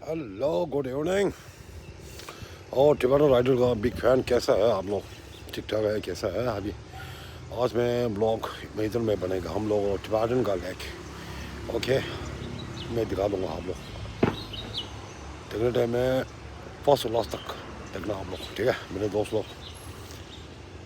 Hello good evening. और Tibetan rider का big fan कैसा है आप लोग? ठीक ठाक है? कैसा है अभी? आज मैं ब्लॉग मेजर में बनेगा हम लोग टिबेटन का लेक। ओके, मैं दिखा दूँगा आप लोग देखने टाइम में फर्स्ट और लास्ट तक देखना आप लोग, ठीक है मेरे दोस्त लोग।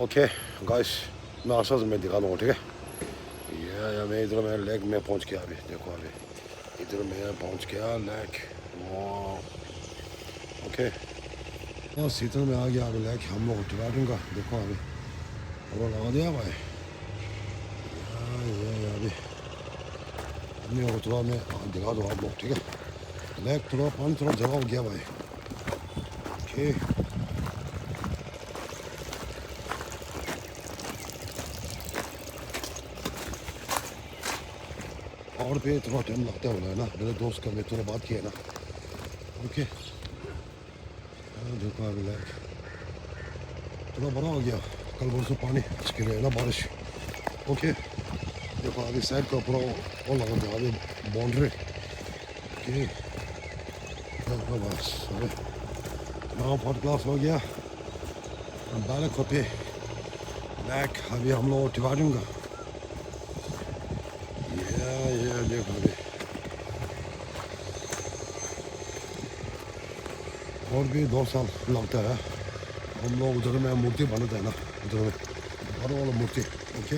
ओके गाइस, मैं आशा से मैं दिखा दूँगा, ठीक है। ये मैं इधर मैं लेक में पहुँच गया अभी, देखो अभी इधर मैं पहुँच गया लेक। ओके, और सीजन में आ गया अभी लेक हम लोग टिबेटन का, देखो अभी पूरा लगा दिया भाई। ये अभी हमने वो थोड़ा मैं दिखा दो आप लोग, ठीक है। लेक थोड़ा पानी थोड़ा जमा हो गया भाई। ओके, और पे थोड़ा टाइम लगता है ना, मेरे दोस्त का मैं थोड़ा बात किया ना। ओके, देखो अभी लेक थोड़ा बड़ा हो गया, कल परसों पानी गिर गया ना बारिश। ओके, देखो अभी साइड का पूरा वो लगा दिया अभी बाउंड्री। ओके, देखो बस अभी नाव फर्स्ट क्लास हो गया। बालक पे लेक अभी हम लोग टिबेटन का। ये देखो अभी और भी 2 साल लगता है। हम लोग उधर में मूर्ति बनाते हैं ना, उधर में बड़ा वाला मूर्ति। ओके,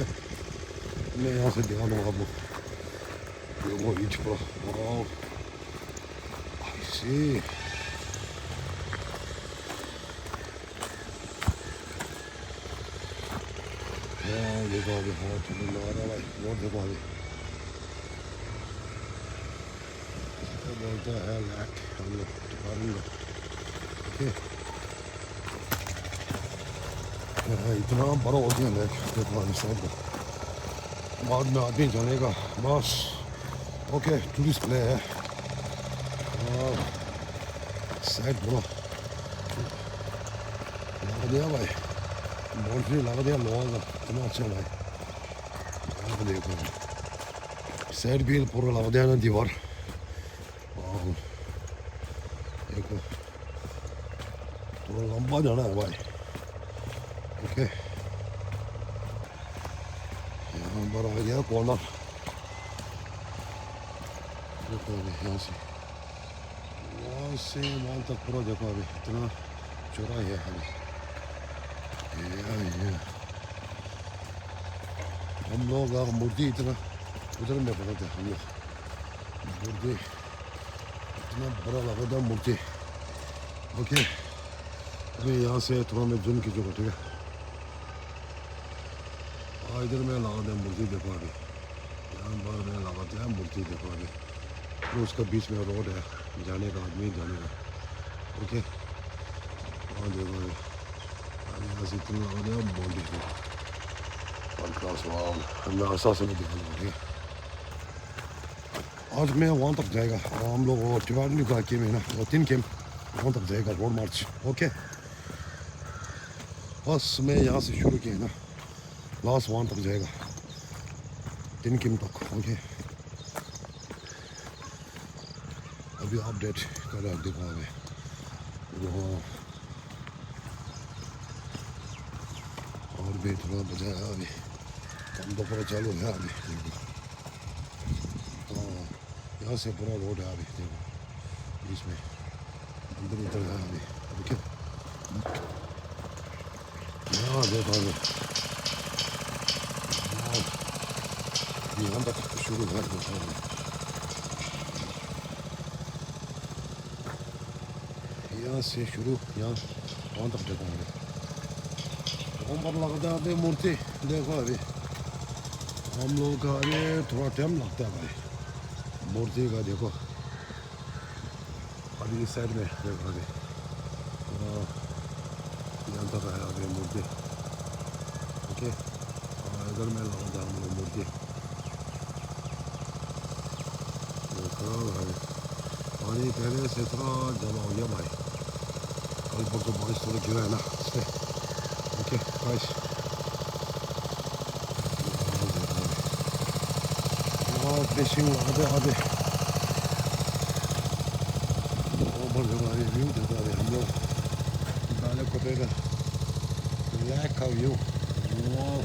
मैं यहाँ से दिखा दूँगा आप लोग, वो ईच पर ऐसे देखो अभी बहुत ठंडा आ रहा है भाई, बहुत देखो अभी बोलते हैं लैक हम लोग टिबेटन का। ओके, इतना बड़ा हो गया लैक, देखो अभी साइड का बाद में आदमी जाने का बस। ओके, टूरिस्ट प्ले है और साइड पूरा लगा दिया भाई, बाउंड्री लगा दिया लोहा का, इतना अच्छा भाई। यहाँ देखो साइड भी पूरा लगा दिया ना दीवार। और देखो थोड़ा लंबा जाना है भाई। ओके, यहाँ पर आ गया कॉर्नर, देखो अभी यहाँ से वहाँ तक पूरा देखो अभी इतना चौड़ा है अभी। ये हम लोग मूर्ति इतना उधर में बनाते हम लोग मूर्ति, इतना बड़ा लगा था मूर्ति। ओके, अभी यहाँ से थोड़ा मैं जूम खींचूँगा, ठीक है। इधर में लगा दिया मूर्ति, देखो अभी यहाँ पर मैं लगाते हैं मूर्ति, देखो अभी तो उसका बीच में रोड है जाने का, आदमी जाने का। ओके, और देखो अभी यहाँ से इतना लगा दिया बाउंड्री को क्लास वाल, मैं आशा से नहीं दिखा, ठीक है। आज मैं वहाँ तक जाएगा और हम लोग वो टिबेटन का कैम है ना, वो 3 कैम वहाँ तक जाएगा रोड मार्च। ओके, बस मैं यहाँ से शुरू किया ना, लास्ट वहाँ तक जाएगा 3 कैम तक। ओके, अभी अपडेट कर रहा देखो अभी वो और भी थोड़ा बचाया अभी, काम तो पूरा चालू है अभी। देखो यहाँ से पूरा रोड है अभी, देखो बीच में अंदर उधर है अभी। ओके, यहाँ देखो अभी यहाँ तक शुरू है, देखो अभी यहाँ से शुरू, यहाँ वहाँ तक देखो अभी वहाँ पर लगता है अभी मूर्ति। देखो अभी हम लोग का अभी थोड़ा टाइम लगता है भाई मूर्ति का। देखो अभी इस साइड में देखो अभी यहाँ तक है अभी मूर्ति। ओके, इधर में लगा था हम लोग मूर्ति, देखो भाई पानी पहले से इतना जमा हो गया भाई, कल परसों बारिश थोड़ी गिरा है ना इससे। ओके गाइस, फिशिंग लगा दे आधे ऊपर देखो अभी व्यू देखो अभी हम लोग बाले कोपे का लेक का व्यू। वाह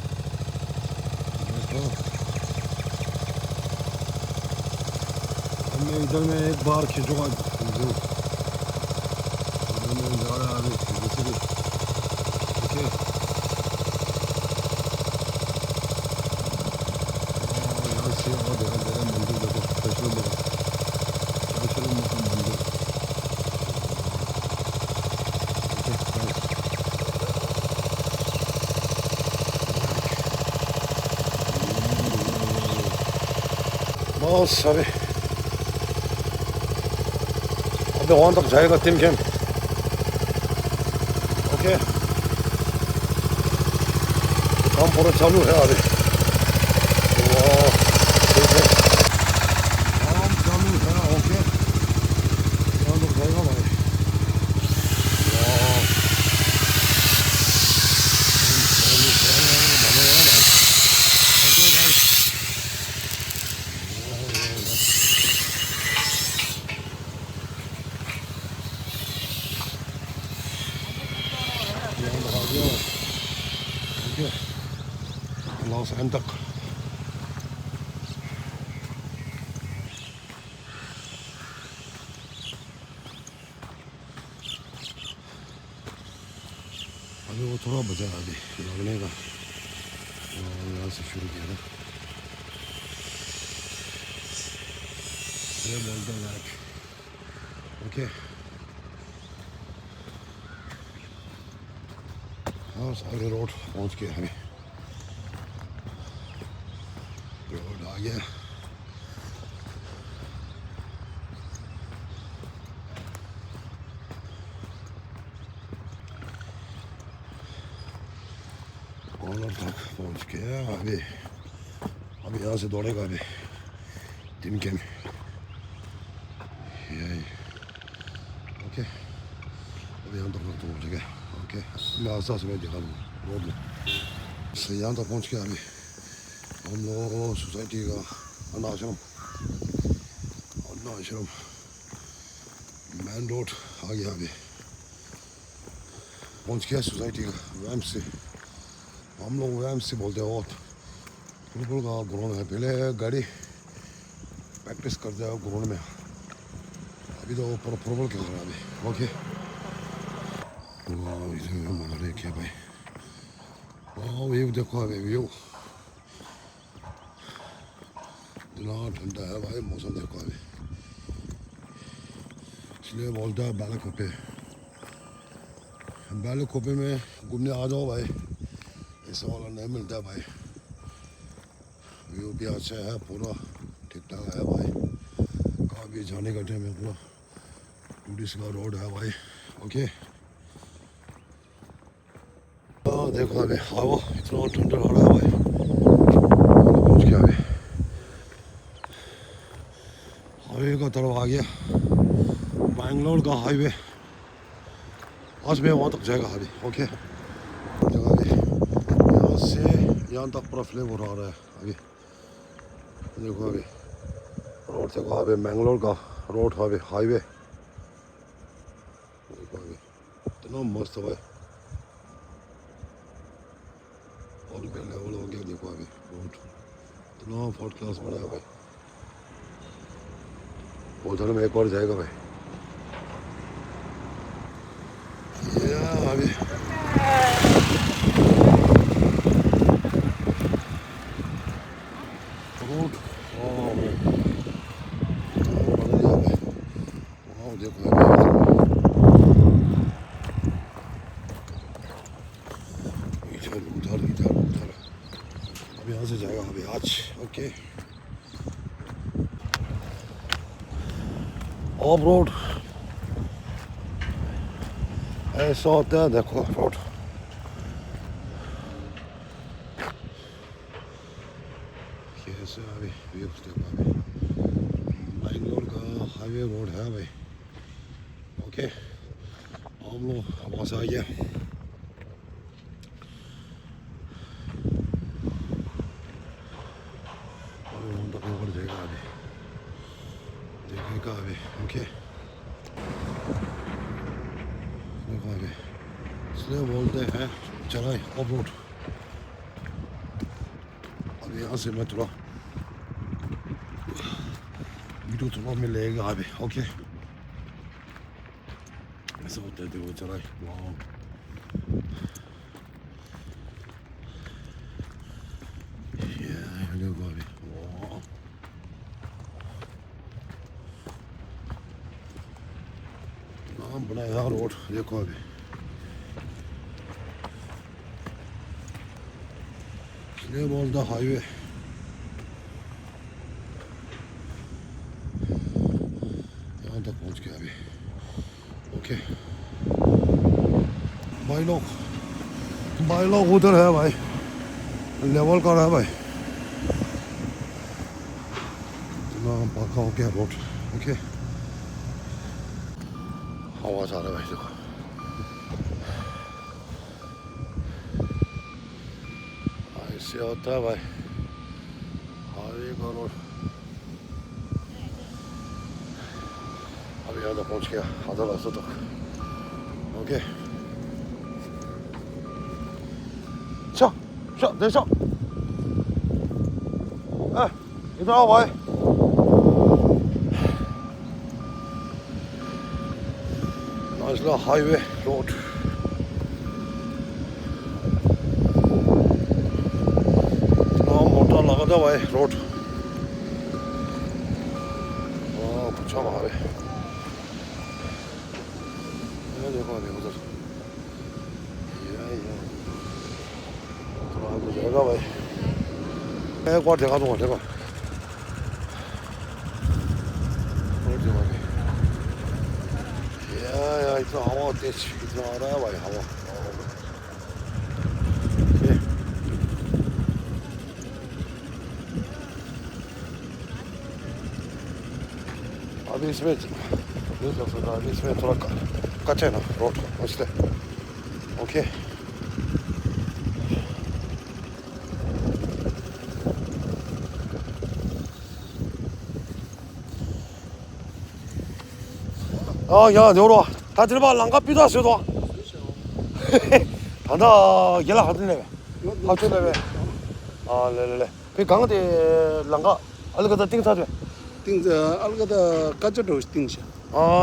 देखो मैं इधर में एक बार खींचूंगा व्यू। मैं जा रहा अभी जैसे भी ओके। यहाँ से और देखो देखो मंदिर देखो वैष्णो देखो वैष्णो का मंदिर। बस अभी वहाँ तक जाएगा टीम कैंप। ओके काम पूरा चालू है अभी। वाह ठीक है काम चालू है। ओके यहाँ तक जाएगा भाई। वाह ओके लॉस एंड तक अभी वो थोड़ा बचा है अभी लगने का। यहाँ से शुरू किया था ये बोलते हैं ओके। हाँ सारे रोड पहुँच गए हमें। रोड आ गया। कॉर्नर तक पहुँच गया अभी। अभी यहाँ से दौड़ेगा अभी टीम कैंप यही। ओके अभी यहाँ तक पहुँच गया। ओके मैं आस्ता से मैं दिखा दूँ रोड में से यहाँ तक पहुँच गया अभी। हम लोग सोसाइटी का अनाश्रम मेन रोड आ गया अभी। पहुँच गया सोसाइटी का वैम से। हम लोग वैम से बोलते हैं और बिल्कुल का ग्राउंड है। पहले गाड़ी प्रैक्टिस करते हैं ग्राउंड में। अभी तो पूरा फुटबॉल खेल रहा है अभी। ओके वाह इधर मजा क्या भाई। वाह व्यू देखो अभी व्यू इतना ठंडा है भाई मौसम देखो अभी। इसलिए बोलता है बालाकोपे। बालाकोपे में घूमने आ जाओ भाई ऐसा वाला नहीं मिलता भाई। व्यू भी अच्छा है पूरा ठीक ठाक है भाई। कहाँ भी जाने का टाइम है पूरा टूरिस्ट का रोड है भाई। ओके देखो अभी हवा इतना ठंडा हो रहा है भाई। पहुँच गया अभी हाईवे का तरफ आ गया। बैंगलोर का हाईवे आज मैं वहाँ तक जाएगा अभी। ओके अभी यहाँ से यहाँ तक पूरा फ्लेवर आ रहा है अभी। देखो अभी रोड देखो अभी मैंगलोर का रोड अभी हाईवे देखो अभी इतना मस्त है भाई। और लेवल हो गया देखो अभी रोड इतना फर्स्ट क्लास बना है भाई। उधर में एक और जाएगा भाई। ये अभी रोड देखो उधर इधर उधर अब यहाँ से जाएगा अभी आज। ओके ऑफ रोड ऐसा होता है देखो रोड। कैसे अभी व्यूज देखो अभी बैंगलोर का हाईवे रोड है भाई। ओके हम लोग वहाँ से आ गया। ऊपर जाएगा अभी देखेगा अभी। ओके इसलिए बोलते हैं चलाए ऑफ रोड। अब यहाँ से मैं थोड़ा वीडियो थोड़ा मिलेगा अभी। ओके ऐसा होता है देखो चलाए। वाह देखो अभी वाह नाम बनाया रोड देखो अभी। इसलिए बोलता हाईवे यहाँ तक पहुँच गया अभी। ओके भाई लोग उधर है भाई, लेवल कर रहा है भाई। पक्का हो गया रोड। ओके आवाज आ रहा है भाई देखो। ऐसे होता है भाई हाईवे का रोड। अब यहाँ तक पहुँच गया आधा रास्ता तक। ओके等一下，哎，你等我。Nice little highway road. इतना मोटा लगा था भाई रोड। अच्छा वहाँ पे ये देखो अभी उधर जाएगा भाई। एक बार देखा दूंगा देखो या इतना हवा तेज इतना आ रहा है भाई हवा। अभी इसमें नहीं कर सकता, अभी इसमें थोड़ा कच्चा है ना रोड इसलिए। ओके 야, 여러 다 들어봐. 랑가비도 하셔도. 단다 연락 하던데. 하던데 왜? 네네네. 그 강대 랑가 알거다 띵사죠. 띵자 알거다 가져도 띵샤.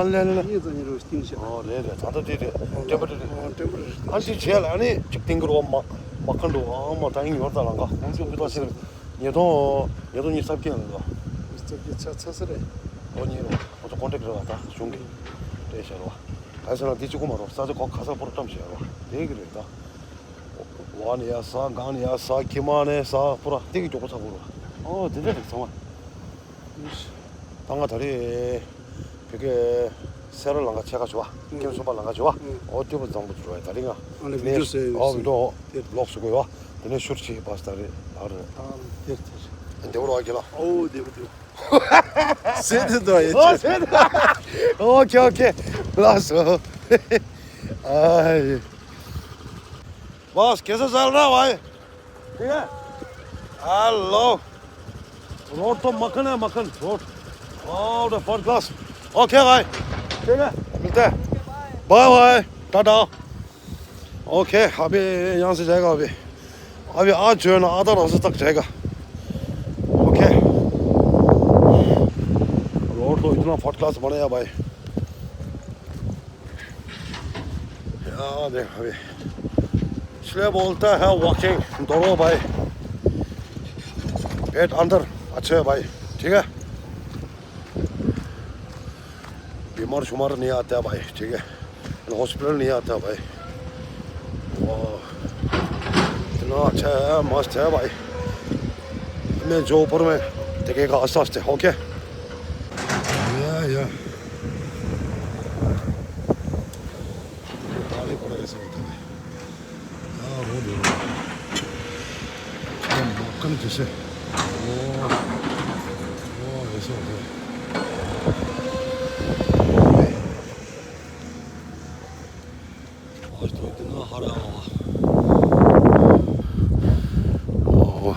네네네. 예전으로 띵샤. 네네. 다들 되게 템버리. 템버리. 한시 제일 안에 직딩으로 막 한도 아마 다행히 왔다 랑가. 공주비도 하시는. 얘도 니 삽기는 거. 저기 차차스래. 언니로 어저 콘택트로 갔다 중기. 대셔로 가서는 뒤지고 말어 싸서 거 가서 보러tam시야 얘기를 했다. 완이야 사 간이야 사 기만에 사 보라 되게 좋고 사고로 되게 정말 방가 다리 그게 새를 랑가 제가 좋아 김수발 랑가 좋아 어디부터 정부 좋아해 다리가 네 위로 록스고요 근데 슈르치 바스타리 나를 근데 오로 하기라 네부터 세드도 했죠. 오케이 लास्ट बस कैसे चल रहा है भाई? ठीक है हेलो रोड तो मक्खन है मक्खन रोड फर्स्ट क्लास। ओके भाई ठीक है मिलते हैं बाय बाय टाटा। ओके अभी यहाँ से जाएगा अभी आज जो है ना आधा रास्ते तक जाएगा। ओके रोड तो इतना फर्स्ट क्लास बनेगा भाई। देख अभी इसलिए बोलता है वॉकिंग दौड़ो भाई पेट अंदर अच्छे है भाई। ठीक है बीमार शुमार नहीं आता है भाई। ठीक है हॉस्पिटल नहीं आता भाई। इतना अच्छा है मस्त है भाई। मैं जो ऊपर में देखेगा आस्ते आस्ते। ओके या मक्खन जैसे ऐसे होता है। आज तो इतना हरा हुआ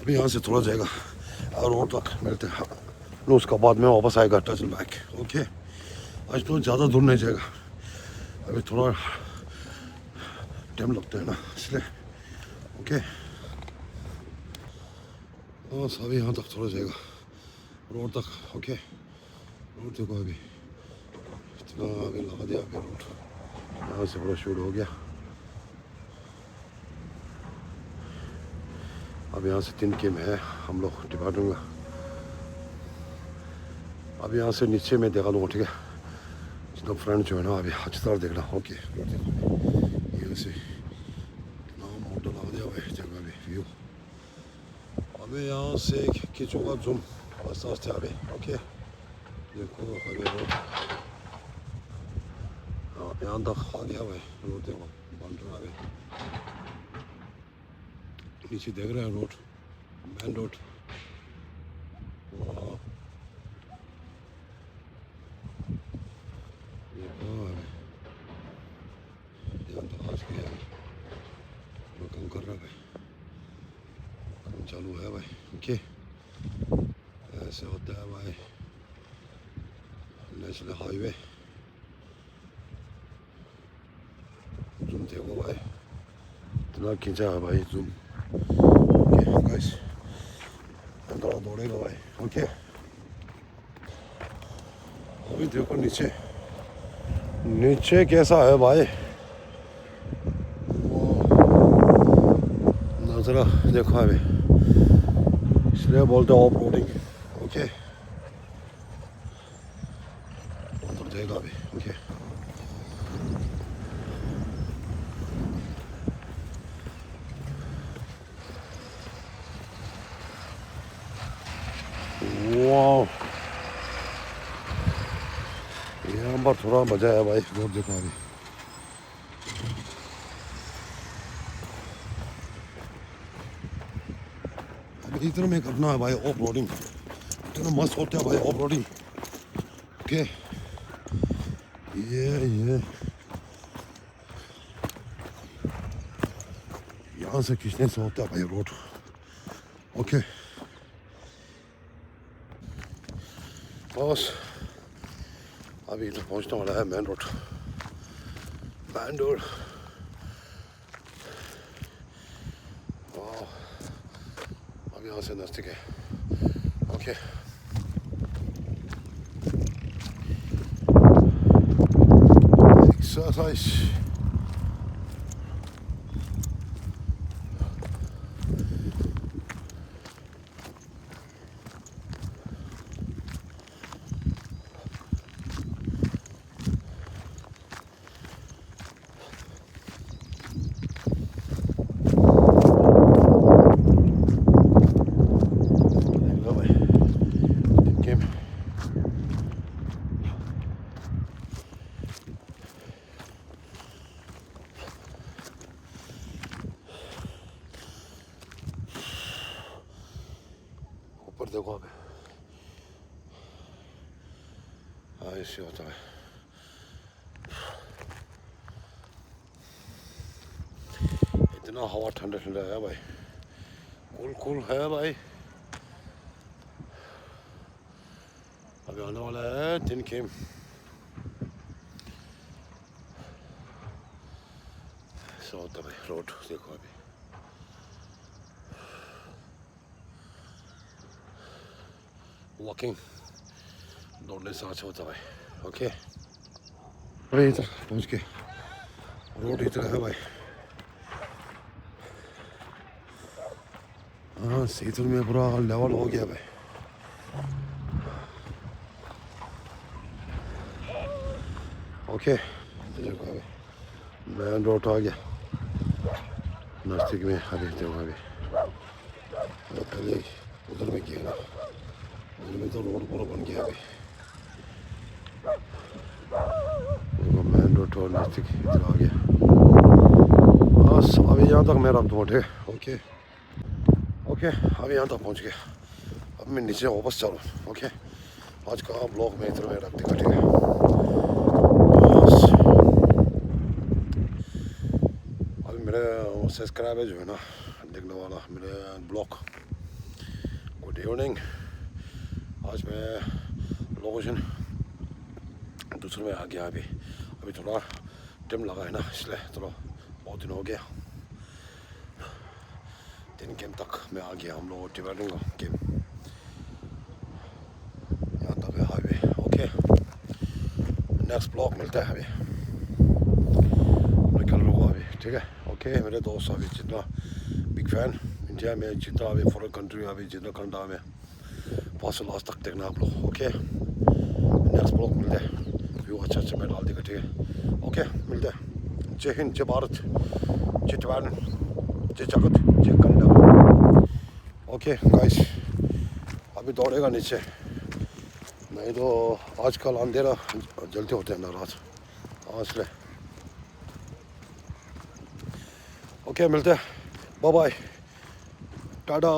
अभी यहाँ से थोड़ा जाएगा रोड तक मिलते हैं उसका बाद में वापस आएगा टच बैक। ओके आज तो ज़्यादा दूर नहीं जाएगा, अभी थोड़ा टाइम लगता है ना इसलिए। ओके बस अभी यहाँ तक थोड़ा जाएगा रोड तक। ओके रोड देखो अभी इतना आगे लगा दिया अभी रोड, यहाँ से पूरा शूट हो गया। अब यहाँ से 3 किम है हम लोग डिपार्टमेंट का। अब यहाँ से नीचे में देखा लूँगा, ठीक है जितना फ्रेंड जो है ना अभी अच्छी तरह देखना। ओके यहाँ से कितना मोटर लगा दिया भाई जगह अभी व्यू। अभी यहाँ से खींचूंगा जूम आस्ते आस्ते अभी। ओके देखो अभी रोड, हाँ यहाँ तक आ गया भाई रोड देखो बन रहा अभी। नीचे देख रहे हैं रोड, मेन रोड। यहाँ तक आ गया, काम कर रहा है भाई, काम चालू है भाई। ओके ऐसे होता है भाई नेशनल हाईवे। जूम देखो भाई इतना खींचा है भाई जूम। ओके गाइस थोड़ा दौड़ेगा भाई। ओके अभी देखो नीचे नीचे कैसा है भाई, नज़रा देखो अभी, इसलिए बोलते हैं ऑफ रोडिंग। ओके उधर जाएगा अभी। ओके वाह यहाँ पर थोड़ा मजा है भाई रोड देखो अभी। अभी इधर में करना है भाई ऑफ रोडिंग, इतना मस्त होता है भाई ऑफ रोडिंग। ओके ये यहाँ से खींचने से होता है भाई रोड। ओके बस अभी इधर पहुँचने वाला है मेन रोड बैंडोर। अब यहाँ से नज़दीक है। ओके एक्सरसाइज ऊपर देखो अभी ऐसे होता है। इतना हवा ठंडा ठंडा है भाई, कूल कूल है भाई। अभी आने वाला है 3 किम। ऐसा होता है भाई रोड देखो अभी। वॉकिंग दौड़ने से अच्छा होता है भाई। ओके अरे इधर पहुँच के रोड इधर है भाई। हाँ सीधर में पूरा लेवल हो गया भाई। ओके देखो अभी मेन रोड आ गया नज़दीक में। अभी देखो अभी पहले उधर में किया ना, उधर में तो रोड पूरा बन गया अभी। देखो मेन रोड और नज़दीक इधर आ गया। बस अभी यहाँ तक मेरा रोड है। ओके ओके अभी यहाँ तक पहुँच गया। अब मैं नीचे वापस चलूँ। ओके आज का ब्लॉग में इधर में रख देगा, ठीक है। बस अभी मेरे सब्सक्राइबर जो है ना देखने वाला मेरे ब्लॉग, गुड इवनिंग। आज मैं लोकेशन दूसरे में आ गया अभी अभी थोड़ा टाइम लगा है ना, इसलिए थोड़ा बहुत दिन हो गया। 3 गेम तक मैं आ गया, हम लोग टिबेटन का गेम यहाँ तक है हाईवे। ओके, नेक्स्ट ब्लॉग मिलता है अभी, निकल रहा हूँ अभी, ठीक है। ओके मेरे दोस्त, अभी जितना बिग फैन इंडिया में, जितना अभी फॉरेन कंट्री अभी जितना कंट्री में फर्स्ट लास्ट तक देखना आप लोग। ओके नेक्स्ट ब्लॉग मिलते हैं, व्यू अच्छा अच्छा मैं डाल देगा, ठीक है। ओके मिलते हैं। जय हिंद, जय भारत, जय टिबेटन, जय जगत, जय कन्नड़। ओके गाइस, अभी दौड़ेगा नीचे, नहीं तो आजकल अंधेरा जल्दी होते हैं ना रात, इसलिए। ओके मिलते हैं, बाय बाय, टाटा।